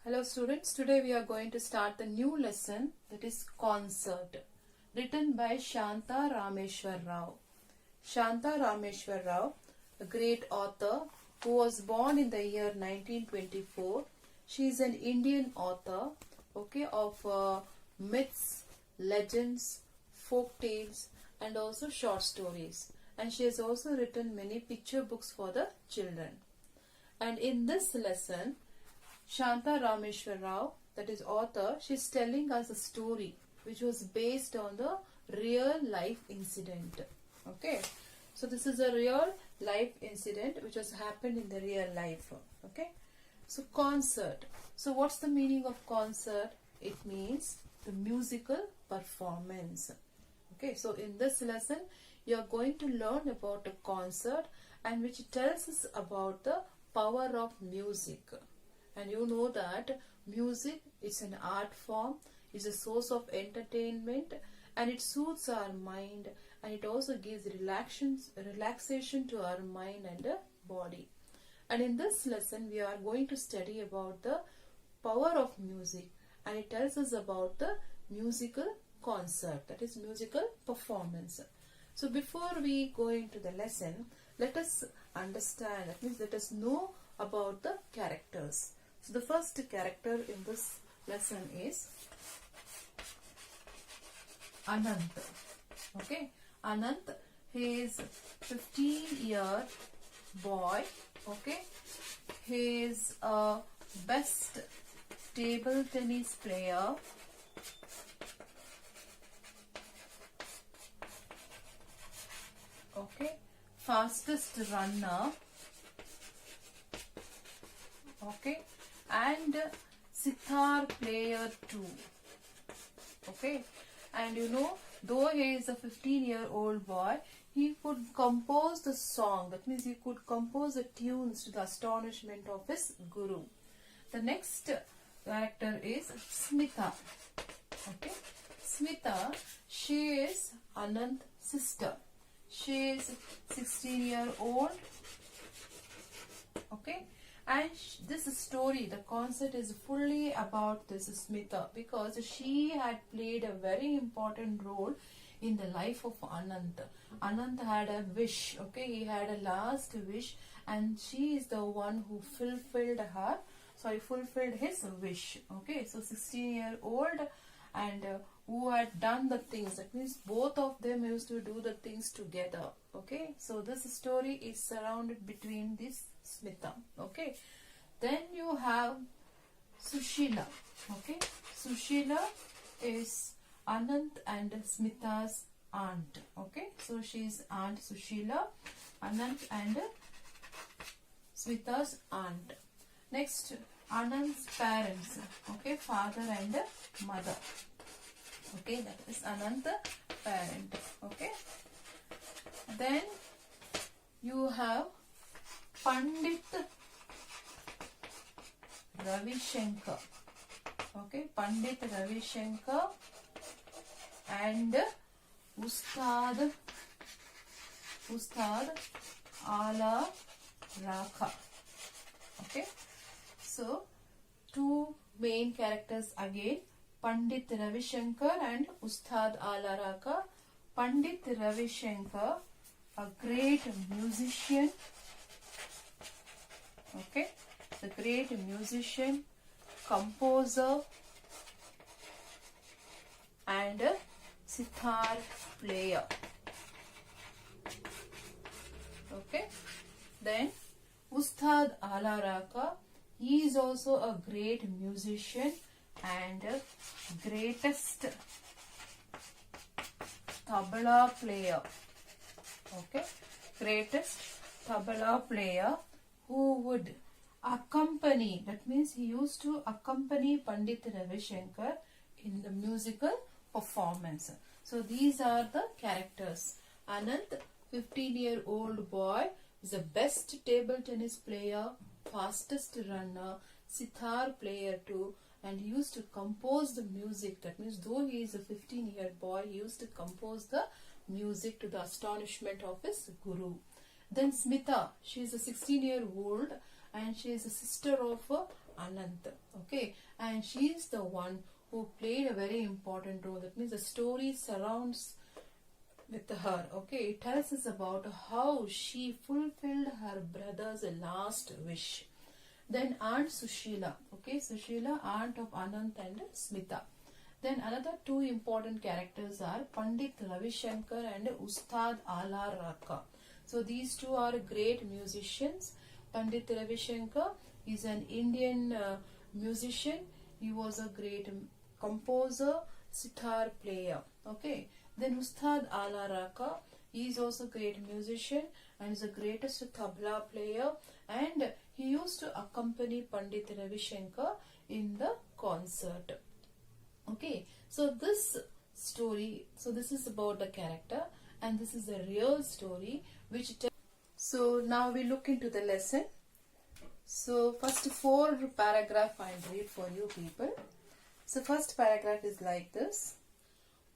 Hello students, today we are going to start the new lesson, that is concert, written by Shanta Rameshwar Rao. Shanta Rameshwar Rao, a great author who was born in the year 1924. She is an Indian author, of myths, legends, folk tales and also short stories. And she has also written many picture books for the children. And in this lesson, Shanta Rameshwar Rao, that is author, she is telling us a story which was based on the real life incident. Okay. So this is a real life incident which has happened in the real life. Okay. So concert. So what's the meaning of concert? It means the musical performance. Okay. So in this lesson, you are going to learn about a concert and which tells us about the power of music. And you know that music is an art form, is a source of entertainment, and it soothes our mind, and it also gives relaxation to our mind and body. And in this lesson, we are going to study about the power of music, and it tells us about the musical concert, that is musical performance. So before we go into the lesson, let us understand, that means let us know about the characters. So the first character in this lesson is Anant. Okay, Anant, he is 15-year boy. Okay, he is a best table tennis player. Okay, fastest runner. Okay, and sitar player too. Okay, and you know, though he is a 15-year-old boy, he could compose the song. That means he could compose the tunes to the astonishment of his guru. The next character is Smita. Okay, Smita, she is Anant's sister. She is 16-year-old. Okay. And this story, the concert is fully about this Smita because she had played a very important role in the life of Anant. Anant had a wish, okay, he had a last wish and she is the one who fulfilled his wish. Okay, so 16-year-old and who had done the things, that means both of them used to do the things together. Okay, so this story is surrounded between this Smita. Okay, then you have Sushila. Okay, Sushila is Anant and Smita's aunt. Okay, so she is Aunt Sushila, Anant and Smita's aunt. Next, Anant's parents. Okay, father and mother. Okay, that is Anant's parent. Okay, then you have Pandit Ravi Shankar. Okay, Pandit Ravi Shankar and Ustad Ala Rakha. Okay, so two main characters again, Pandit Ravi Shankar and Ustad Ala Rakha. Pandit Ravi Shankar, a great musician. Okay, the great musician, composer and a sitar player. Okay, then Ustad Ala Rakha, he is also a great musician and a greatest tabla player. Okay, greatest tabla player who would accompany, that means he used to accompany Pandit Ravi Shankar in the musical performance. So these are the characters. Anant, 15-year-old boy, is the best table tennis player, fastest runner, sitar player too, and he used to compose the music. That means though he is a 15-year boy, he used to compose the music to the astonishment of his guru. Then Smita, she is a 16-year-old and she is the sister of Anant. Okay, and she is the one who played a very important role. That means the story surrounds with her. Okay, it tells us about how she fulfilled her brother's last wish. Then Aunt Sushila. Okay, Sushila, aunt of Anant and Smita. Then another two important characters are Pandit Ravi Shankar and Ustad Ala Raka. So these two are great musicians. Pandit Ravi Shankar is an Indian musician. He was a great composer, sitar player. Okay. Then Ustad Ala Raka, he is also a great musician and is the greatest tabla player, and he used to accompany Pandit Ravi Shankar in the concert. Okay, so this story, so this is about the character, and this is the real story which so now we look into the lesson. So first four paragraph I'll read for you people. So first paragraph is like this.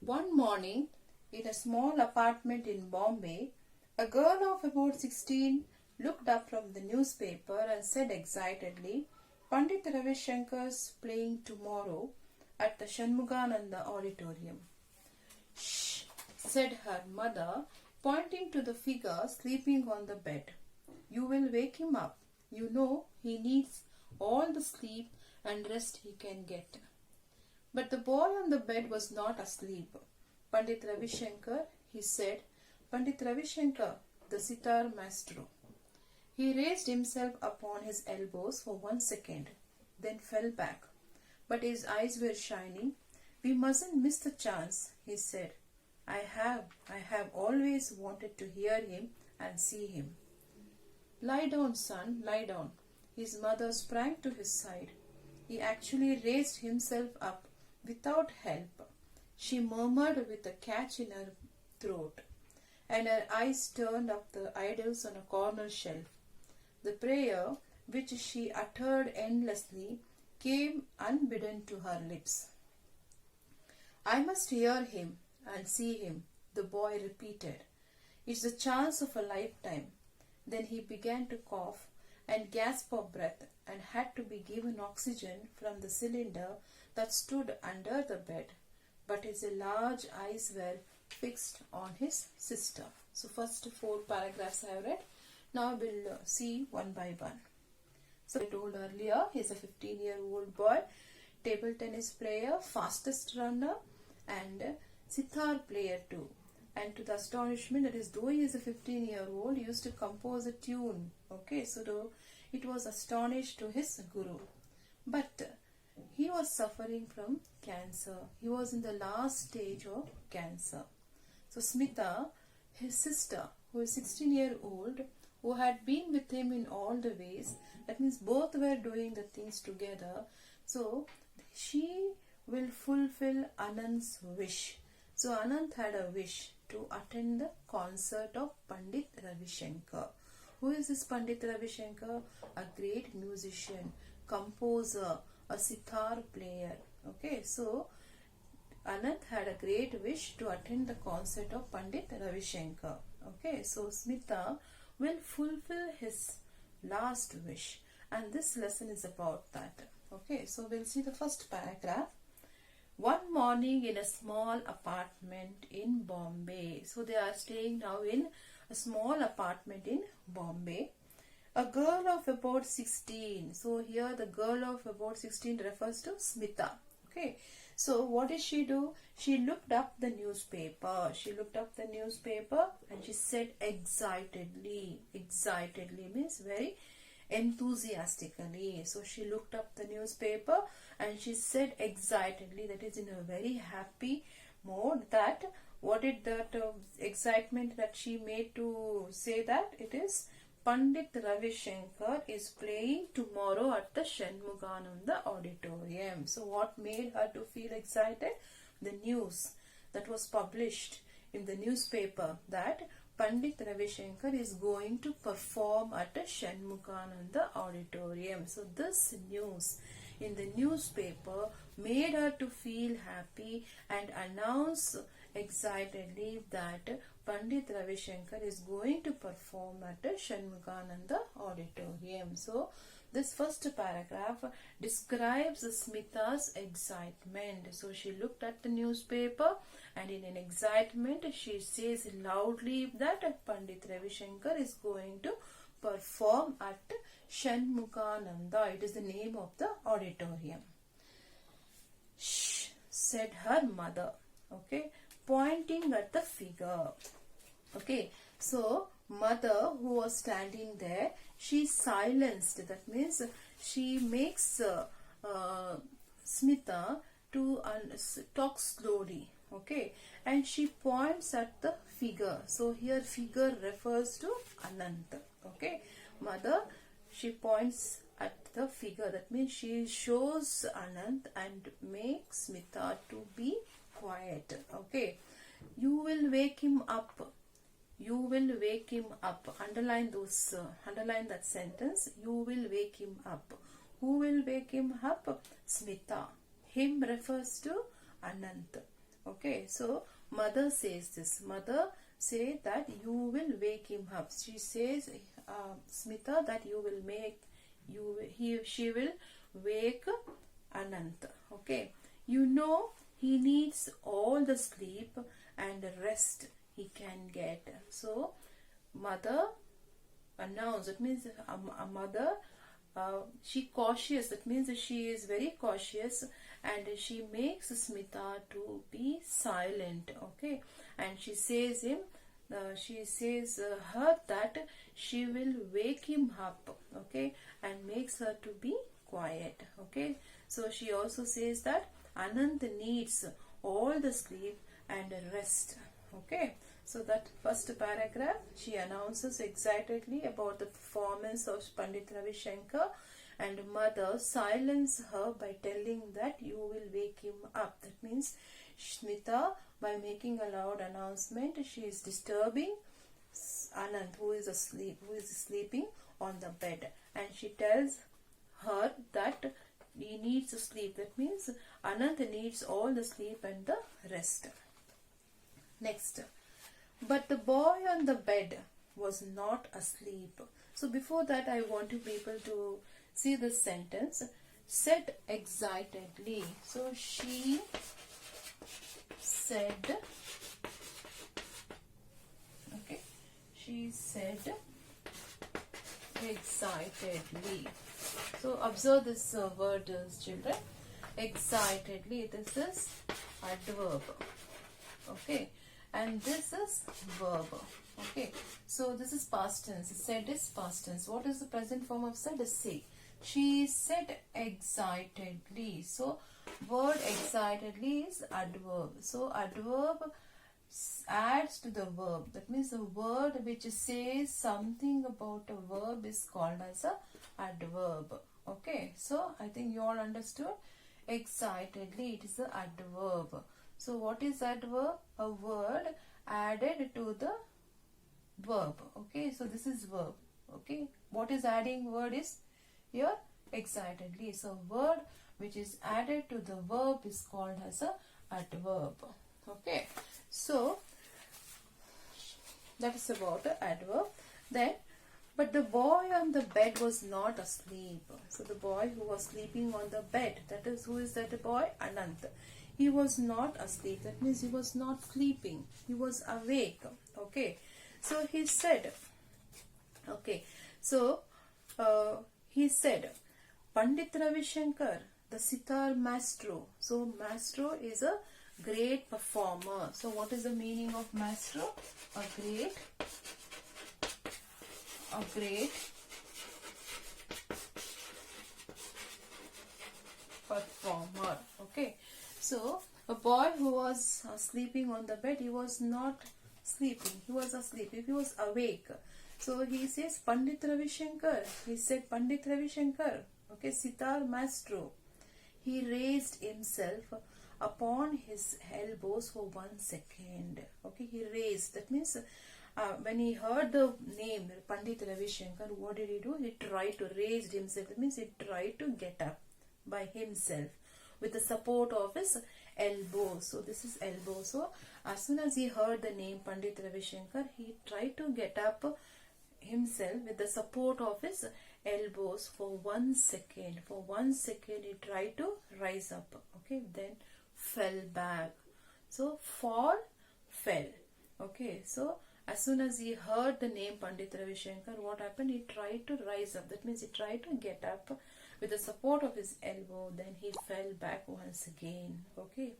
One morning, in a small apartment in Bombay, a girl of about 16 looked up from the newspaper and said excitedly, Pandit Ravi Shankar's playing tomorrow at the Shanmugananda auditorium. Shh, said her mother, pointing to the figure sleeping on the bed. You will wake him up. You know he needs all the sleep and rest he can get. But the boy on the bed was not asleep. Pandit Ravi Shankar, he said, Pandit Ravi Shankar, the sitar maestro. He raised himself upon his elbows for 1 second, then fell back. But his eyes were shining. We mustn't miss the chance, he said. I have always wanted to hear him and see him. Lie down, son, lie down. His mother sprang to his side. He actually raised himself up without help. She murmured with a catch in her throat, and her eyes turned up the idols on a corner shelf. The prayer, which she uttered endlessly, came unbidden to her lips. I must hear him and see him, the boy repeated. It's the chance of a lifetime. Then he began to cough and gasp for breath and had to be given oxygen from the cylinder that stood under the bed. But his large eyes were fixed on his sister. So first four paragraphs I have read. Now we'll see one by one. So I told earlier, he's a 15-year-old boy, table tennis player, fastest runner, and sitar player too. And to the astonishment, that is, though he is a 15-year-old, he used to compose a tune. Okay, so it was astonished to his guru. But he was suffering from cancer. He was in the last stage of cancer. So Smita, his sister, who is 16-year-old, who had been with him in all the ways, that means both were doing the things together. So she will fulfill Anant's wish. So Anant had a wish to attend the concert of Pandit Ravi Shankar. Who is this Pandit Ravi Shankar? A great musician, composer, a sitar player. Okay, so Anant had a great wish to attend the concert of Pandit Ravi Shankar. Okay, so Smita will fulfill his last wish, and this lesson is about that. Okay, so we'll see the first paragraph. One morning in a small apartment in Bombay. So they are staying now in a small apartment in Bombay. A girl of about 16. So here the girl of about 16 refers to Smita. Okay. So what did she do? She looked up the newspaper. She looked up the newspaper and she said excitedly. Excitedly means very enthusiastically. So she looked up the newspaper and she said excitedly, that is in a very happy mode, that what did that excitement that she made to say that? It is Pandit Ravi Shankar is playing tomorrow at the Shanmugananda auditorium. So what made her to feel excited? The news that was published in the newspaper that Pandit Ravi Shankar is going to perform at a Shanmugananda auditorium. So this news in the newspaper made her to feel happy and announce excitedly that Pandit Ravi Shankar is going to perform at a Shanmugananda auditorium. So this first paragraph describes Smita's excitement. So she looked at the newspaper and in an excitement she says loudly that Pandit Ravi Shankar is going to perform at Shanmugananda. It is the name of the auditorium. Shh, said her mother, okay, pointing at the figure. Okay, so mother who was standing there, she silenced. That means she makes Smita to talk slowly. Okay, and she points at the figure. So here figure refers to Anant. Okay, mother, she points at the figure. That means she shows Anant and makes Smita to be quiet. Okay, you will wake him up. You will wake him up. Underline those. Underline that sentence. You will wake him up. Who will wake him up? Smita. Him refers to Anant. Okay, so mother says this. Mother say that you will wake him up. She says, Smita, that you will make she will wake Anant. Okay, you know he needs all the sleep and rest he can get. So mother announced. It means a mother. She cautious. That means she is very cautious and she makes Smita to be silent. Okay, and she says him. She says her that she will wake him up. Okay, and makes her to be quiet. Okay, so she also says that Anant needs all the sleep and rest. Okay, so that first paragraph she announces excitedly about the performance of Pandit Ravi Shankar, and mother silence her by telling that you will wake him up. That means Smita, by making a loud announcement, she is disturbing Anant, who is sleeping on the bed, and she tells her that he needs to sleep. That means Anant needs all the sleep and the rest. Next, but the boy on the bed was not asleep. So before that, I want you people to see this sentence. Said excitedly. So she said, okay, she said excitedly. So observe this word, children. Excitedly. This is adverb. Okay, and this is verb. Okay, so this is past tense. Said is past tense. What is the present form of said? Is say. She said excitedly. So word excitedly is adverb. So adverb adds to the verb. That means the word which says something about a verb is called as a adverb. Okay, so I think you all understood. Excitedly, it is the adverb. So what is adverb? A word added to the verb. Okay, so this is verb. Okay, what is adding word is here excitedly. So word which is added to the verb is called as a adverb. Okay, so that is about the adverb. Then, but the boy on the bed was not asleep. So the boy who was sleeping on the bed, that is, who is that boy? Anant. He was not asleep. That means he was not sleeping. He was awake. Okay. So he said, okay. So he said, Pandit Ravi Shankar, the sitar maestro. So maestro is a great performer. So what is the meaning of maestro? A great performer. Okay. So a boy who was sleeping on the bed, he was not sleeping. He was asleep. He was awake. So he says Pandit Ravi Shankar. He said Pandit Ravi Shankar. Okay, sitar maestro. He raised himself upon his elbows for 1 second. Okay, he raised. That means when he heard the name Pandit Ravi Shankar, what did he do? He tried to raise himself. That means he tried to get up by himself with the support of his elbow. So this is elbow. So as soon as he heard the name Pandit Ravi Shankar, he tried to get up himself with the support of his elbows for 1 second. For 1 second he tried to rise up. Okay, then fell back. So fall, fell. Okay, so as soon as he heard the name Pandit Ravi Shankar, what happened? He tried to rise up. That means he tried to get up with the support of his elbow. Then he fell back once again. Okay,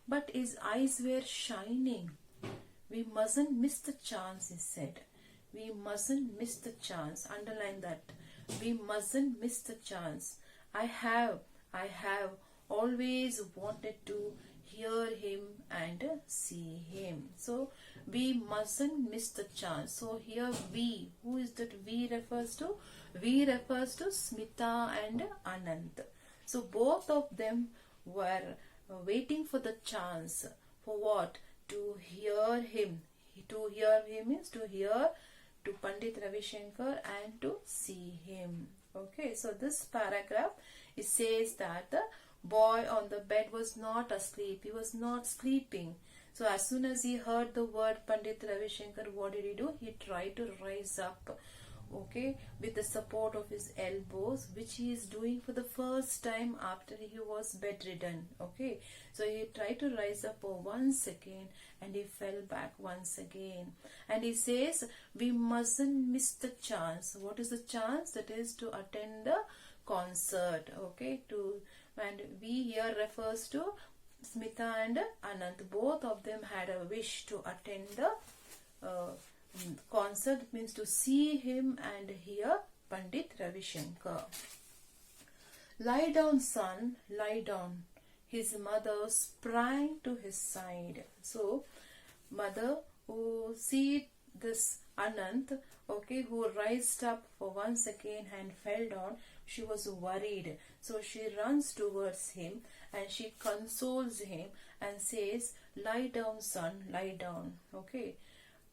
but his eyes were shining. We mustn't miss the chance, he said. We mustn't miss the chance. Underline that. We mustn't miss the chance. I have always wanted to hear him and see him. So we mustn't miss the chance. So here we, who is that we refers to? We refers to Smita and Anant. So both of them were waiting for the chance. For what? To hear him. To hear him means to hear to Pandit Ravi Shankar and to see him. Okay, so this paragraph, it says that the boy on the bed was not asleep. He was not sleeping. So as soon as he heard the word Pandit Ravi Shankar, what did he do? He tried to rise up. Okay, with the support of his elbows, which he is doing for the first time after he was bedridden. Okay, so he tried to rise up for 1 second and he fell back once again. And he says, we mustn't miss the chance. What is the chance? That is to attend the concert. Okay, and we here refers to Smita and Anant. Both of them had a wish to attend the concert, means to see him and hear Pandit Ravi Shankar. Lie down, son, lie down. His mother sprang to his side. So, mother who see this Anant, okay, who rised up for 1 second and fell down, she was worried. So she runs towards him and she consoles him and says, lie down, son, lie down. Okay.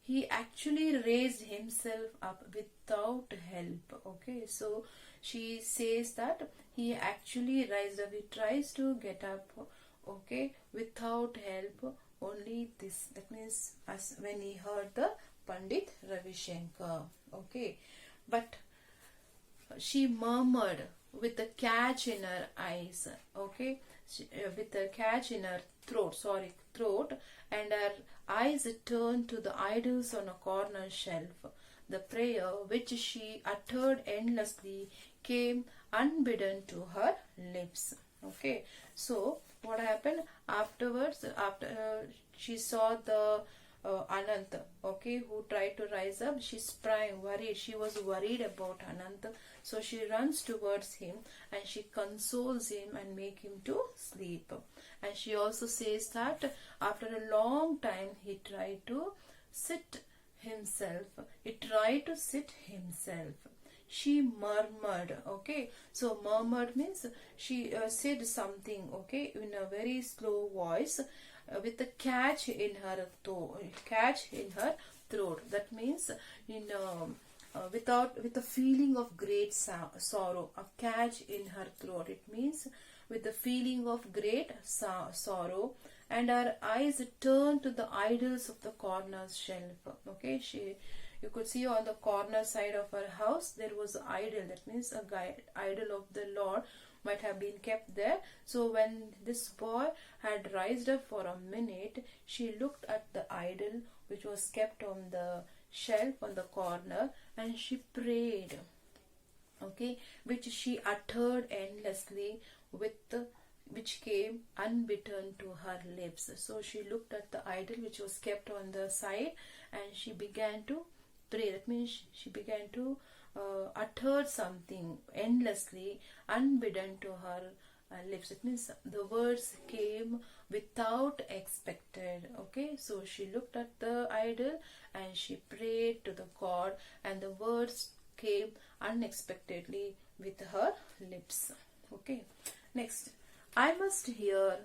He actually raised himself up without help. Okay, so she says that he actually raised up. He tries to get up, okay, without help. Only this. That means as when he heard the Pandit Ravi Shankar. Okay, but she murmured with a catch in her eyes. Okay, with a catch in her throat, and her eyes turned to the idols on a corner shelf. The prayer which she uttered endlessly came unbidden to her lips. Okay, so what happened afterwards? After she saw the Anant, okay, who tried to rise up, she sprang, worried. She was worried about Anant, so she runs towards him and she consoles him and make him to sleep. And she also says that after a long time he tried to sit himself. He tried to sit himself. She murmured. Okay, so murmured means she said something. Okay, in a very slow voice, with a catch in her throat. That means with a feeling of great sorrow. A catch in her throat. It means with the feeling of great sorrow, and her eyes turned to the idols of the corner shelf. Okay, you could see on the corner side of her house there was an idol. That means a idol of the Lord might have been kept there. So when this boy had raised up for a minute, she looked at the idol which was kept on the shelf on the corner, and she prayed. Okay, which she uttered endlessly, which came unbidden to her lips. So she looked at the idol which was kept on the side and she began to pray. That means she began to utter something endlessly, unbidden to her lips. It means the words came without expected. Okay, so she looked at the idol and she prayed to the God, and the words came unexpectedly with her lips. Okay, next, I must hear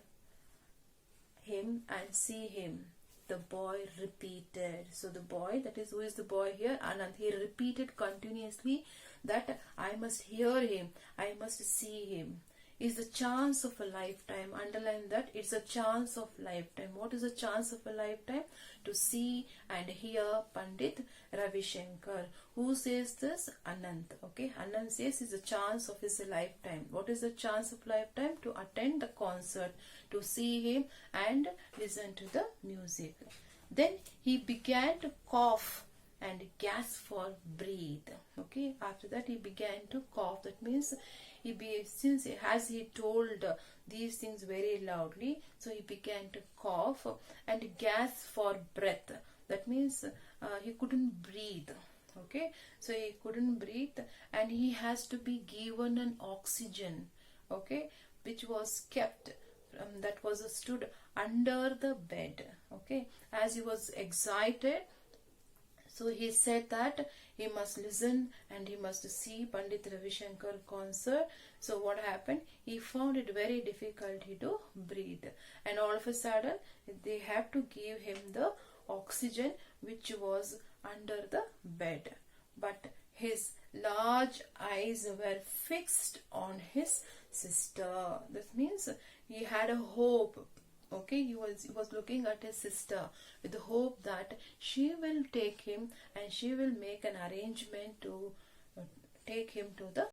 him and see him. the boy repeated. So the boy, that is, who is the boy here? Anand. He repeated continuously that I must hear him, I must see him. Is the chance of a lifetime. Underline that, it's a chance of lifetime. What is a chance of a lifetime? To see and hear Pandit Ravi Shankar. Who says this? Anand. Okay, Anand says it's a chance of his lifetime. What is the chance of lifetime? To attend the concert, to see him and listen to the music. Then he began to cough and gasp for breath. Okay, after that he began to cough. That means since as he told these things very loudly, so he began to cough and gasp for breath. That means he couldn't breathe. Okay, so he couldn't breathe and he has to be given an oxygen. Okay, which was kept that was stood under the bed. Okay, as he was excited, so he said that he must listen and he must see Pandit Ravi Shankar concert. So what happened? He found it very difficult to breathe, and all of a sudden they have to give him the oxygen which was under the bed. But his large eyes were fixed on his sister. That means he had a hope. Okay, he was looking at his sister with the hope that she will take him and she will make an arrangement to take him to the